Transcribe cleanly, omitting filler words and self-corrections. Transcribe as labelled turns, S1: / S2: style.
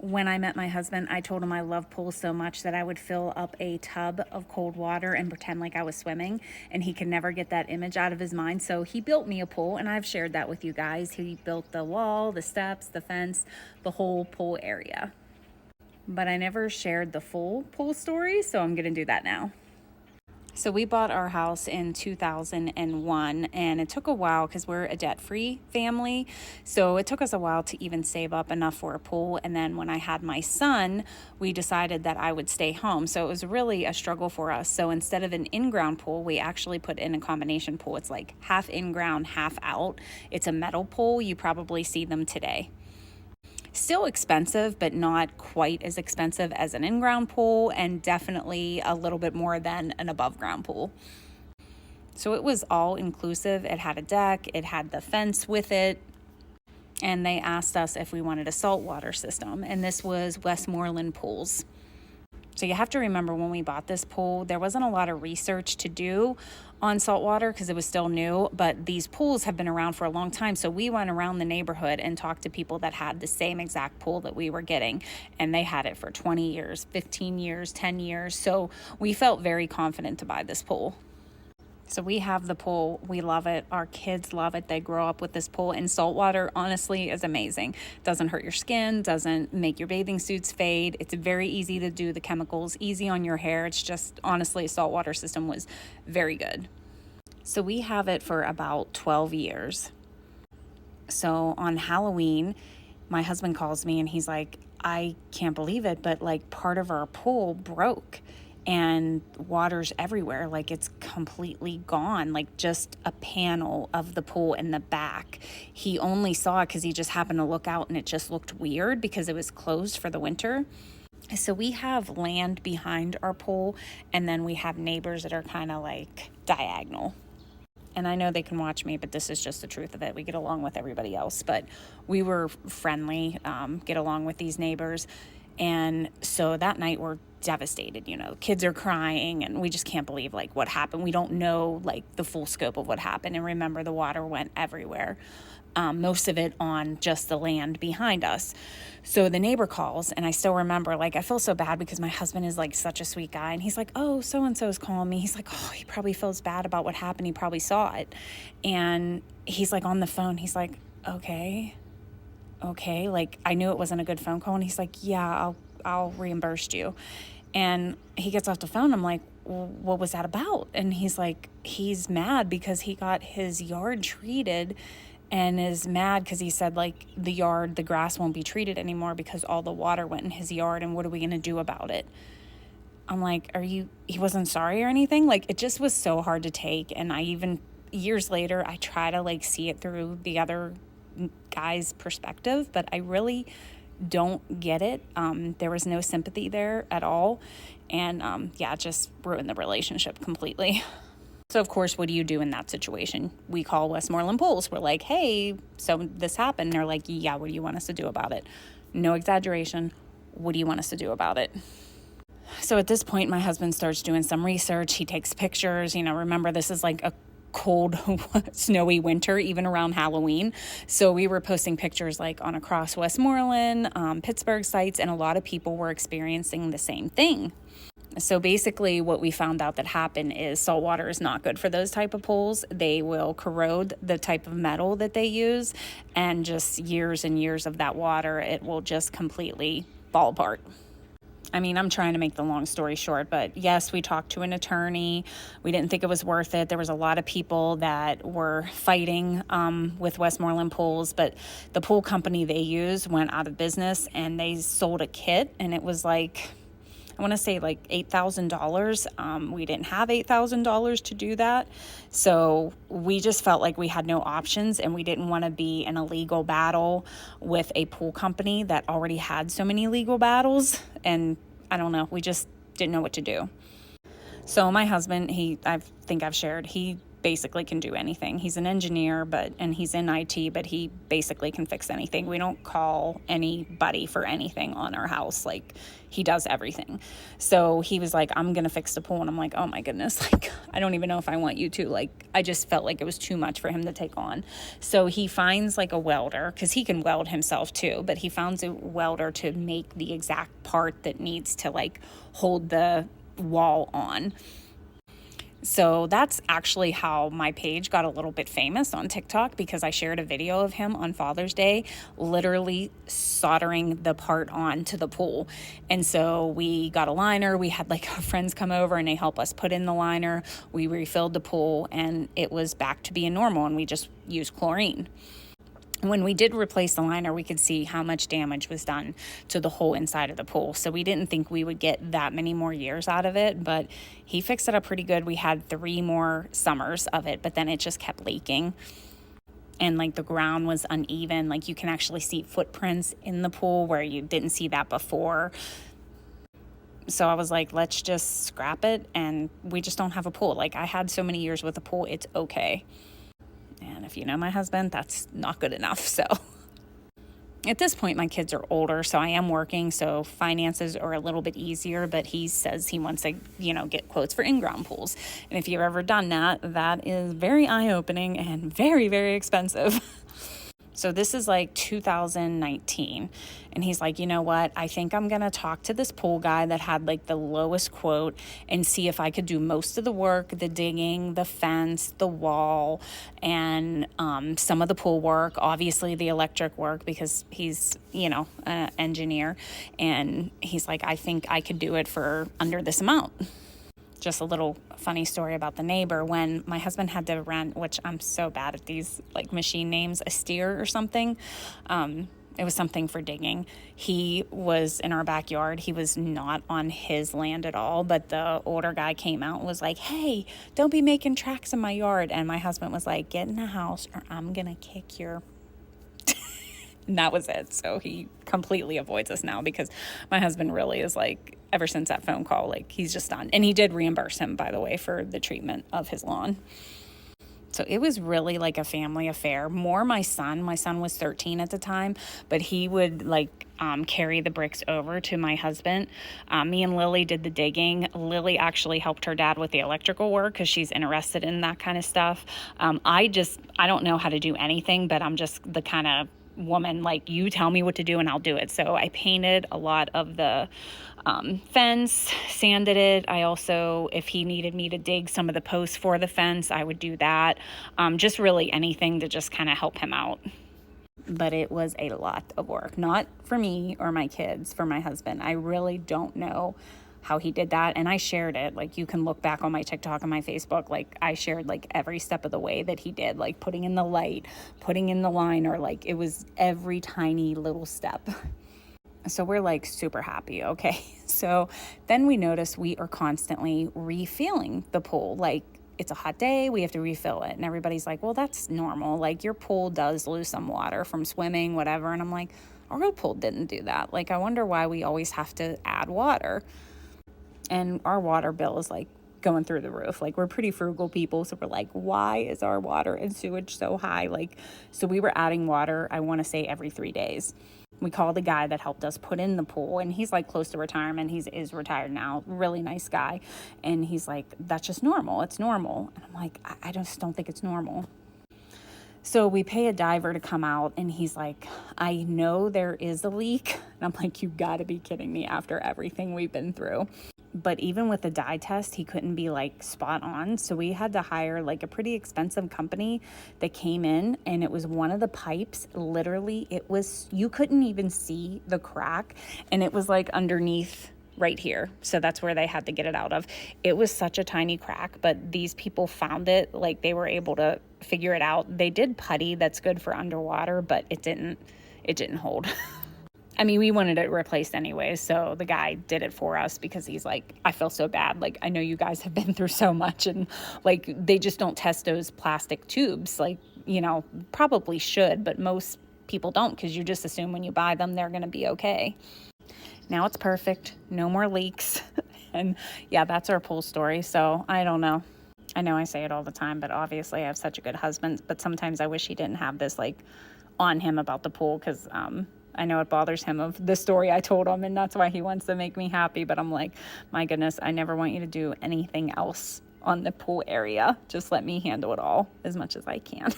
S1: When I met my husband, I told him I love pools so much that I would fill up a tub of cold water and pretend like I was swimming, and he could never get that image out of his mind. So he built me a pool, and I've shared that with you guys. He built the wall, the steps, the fence, the whole pool area. But I never shared the full pool story, so I'm going to do that now. So we bought our house in 2001, and it took a while because we're a debt-free family. So it took us a while to even save up enough for a pool. And then when I had my son, we decided that I would stay home. So it was really a struggle for us. So instead of an in-ground pool, we actually put in a combination pool. It's like half in-ground, half out. It's a metal pool. You probably see them today. Still expensive, but not quite as expensive as an in-ground pool, and definitely a little bit more than an above-ground pool. So it was all inclusive. It had a deck, it had the fence with it, and they asked us if we wanted a saltwater system, and this was Westmoreland Pools. So you have to remember, when we bought this pool, there wasn't a lot of research to do on saltwater because it was still new, but these pools have been around for a long time. So we went around the neighborhood and talked to people that had the same exact pool that we were getting, and they had it for 20 years, 15 years, 10 years. So we felt very confident to buy this pool. So we have the pool. We love it. Our kids love it. They grow up with this pool. And saltwater, honestly, is amazing. Doesn't hurt your skin, doesn't make your bathing suits fade. It's very easy to do the chemicals, easy on your hair. It's just, honestly, a saltwater system was very good. So we have it for about 12 years. So on Halloween, my husband calls me and he's like, I can't believe it, but like part of our pool broke and water's everywhere. Like it's completely gone, like just a panel of the pool in the back. He only saw it because he just happened to look out and it just looked weird because it was closed for the winter. So we have land behind our pool, and then we have neighbors that are kind of like diagonal. And I know they can watch me, but this is just the truth of it. We get along with everybody else, but we were friendly, get along with these neighbors. And so that night we're devastated, kids are crying and we just can't believe like what happened. We don't know like the full scope of what happened. And remember, the water went everywhere. Most of it on just the land behind us. So the neighbor calls, and I still remember, like, I feel so bad because my husband is like such a sweet guy, and he's like, oh, so-and-so's calling me. He's like, oh, he probably feels bad about what happened. He probably saw it. And he's like on the phone. He's like, okay. Like, I knew it wasn't a good phone call. And he's like, yeah, I'll reimburse you. And he gets off the phone. I'm like, well, what was that about? And he's like, he's mad because he got his yard treated, and is mad because he said like the grass won't be treated anymore because all the water went in his yard, and what are we going to do about it? I'm like, he wasn't sorry or anything? Like, it just was so hard to take. And I even, years later, I try to like see it through the other guy's perspective, but I really don't get it. There was no sympathy there at all. And it just ruined the relationship completely. So, of course, what do you do in that situation? We call Westmoreland Pools. We're like, hey, so this happened. They're like, yeah, what do you want us to do about it? No exaggeration. What do you want us to do about it? So at this point, my husband starts doing some research. He takes pictures. Remember, this is like a cold, snowy winter, even around Halloween. So we were posting pictures like on across Westmoreland, Pittsburgh sites, and a lot of people were experiencing the same thing. So basically what we found out that happened is saltwater is not good for those type of pools. They will corrode the type of metal that they use, and just years and years of that water, it will just completely fall apart. I mean, I'm trying to make the long story short, but yes, we talked to an attorney. We didn't think it was worth it. There was a lot of people that were fighting with Westmoreland Pools, but the pool company they used went out of business, and they sold a kit, and it was like, I want to say like $8,000. We didn't have $8,000 to do that. So we just felt like we had no options, and we didn't want to be in a legal battle with a pool company that already had so many legal battles. And I don't know, we just didn't know what to do. So my husband, I think I've shared, he basically can do anything. He's an engineer, and he's in IT, but he basically can fix anything. We don't call anybody for anything on our house. Like, he does everything. So he was like, I'm going to fix the pool. And I'm like, oh my goodness. Like, I don't even know if I want you to. Like, I just felt like it was too much for him to take on. So he finds like a welder, because he can weld himself too, but he finds a welder to make the exact part that needs to like hold the wall on. So that's actually how my page got a little bit famous on TikTok, because I shared a video of him on Father's Day literally soldering the part on to the pool. And so we got a liner. We had like our friends come over and they help us put in the liner. We refilled the pool and it was back to being normal, and we just used chlorine. When we did replace the liner, we could see how much damage was done to the whole inside of the pool. So we didn't think we would get that many more years out of it, but he fixed it up pretty good. We had 3 more summers of it, but then it just kept leaking. And like the ground was uneven. Like you can actually see footprints in the pool where you didn't see that before. So I was like, let's just scrap it, and we just don't have a pool. Like, I had so many years with a pool, it's okay. And if you know my husband, that's not good enough. So at this point, my kids are older, so I am working, so finances are a little bit easier, but he says he wants to, get quotes for in-ground pools. And if you've ever done that, that is very eye-opening and very, very expensive. So this is like 2019. And he's like, you know what? I think I'm going to talk to this pool guy that had like the lowest quote and see if I could do most of the work, the digging, the fence, the wall, and some of the pool work, obviously the electric work, because he's, an engineer. And he's like, I think I could do it for under this amount. Just a little funny story about the neighbor. When my husband had to rent, which I'm so bad at these like machine names, a steer or something. It was something for digging. He was in our backyard. He was not on his land at all, but the older guy came out and was like, hey, don't be making tracks in my yard. And my husband was like, get in the house or I'm going to kick your... And that was it. So he completely avoids us now, because my husband really is like, ever since that phone call, like he's just done. And he did reimburse him, by the way, for the treatment of his lawn. So it was really like a family affair. More my son was 13 at the time, but he would carry the bricks over to my husband. Me and Lily did the digging. Lily actually helped her dad with the electrical work because she's interested in that kind of stuff. I don't know how to do anything, but I'm just the kind of woman, like, you tell me what to do and I'll do it. So I painted a lot of the fence, sanded it. I also, if he needed me to dig some of the posts for the fence, I would do that. Just really anything to just kind of help him out. But it was a lot of work, not for me or my kids, for my husband. I really don't know how he did that. And I shared it. Like, you can look back on my TikTok and my Facebook. Like, I shared like every step of the way that he did, like putting in the light, putting in the liner, like it was every tiny little step. So we're like super happy. Okay. So then we notice we are constantly refilling the pool. Like, it's a hot day, we have to refill it. And everybody's like, well, that's normal. Like, your pool does lose some water from swimming, whatever. And I'm like, our pool didn't do that. Like, I wonder why we always have to add water. And our water bill is like going through the roof. Like, we're pretty frugal people. So we're like, why is our water and sewage so high? Like, so we were adding water, I want to say every 3 days. We called the guy that helped us put in the pool, and he's like close to retirement. He is retired now, really nice guy. And he's like, that's just normal. It's normal. And I'm like, I just don't think it's normal. So we pay a diver to come out, and he's like, I know there is a leak. And I'm like, you gotta be kidding me after everything we've been through. But even with the dye test, he couldn't be like spot on. So we had to hire like a pretty expensive company that came in, and it was one of the pipes. Literally, you couldn't even see the crack, and it was like underneath right here. So that's where they had to get it out of. It was such a tiny crack, but these people found it. Like, they were able to figure it out. They did putty that's good for underwater, but it didn't hold. I mean, we wanted it replaced anyway, so the guy did it for us because he's like, I feel so bad. Like, I know you guys have been through so much, and like, they just don't test those plastic tubes. Like, probably should, but most people don't, because you just assume when you buy them, they're going to be okay. Now it's perfect. No more leaks. And yeah, that's our pool story. So I don't know. I know I say it all the time, but obviously I have such a good husband. But sometimes I wish he didn't have this like on him about the pool, because I know it bothers him of the story I told him, and that's why he wants to make me happy. But I'm like, my goodness, I never want you to do anything else on the pool area. Just let me handle it all as much as I can.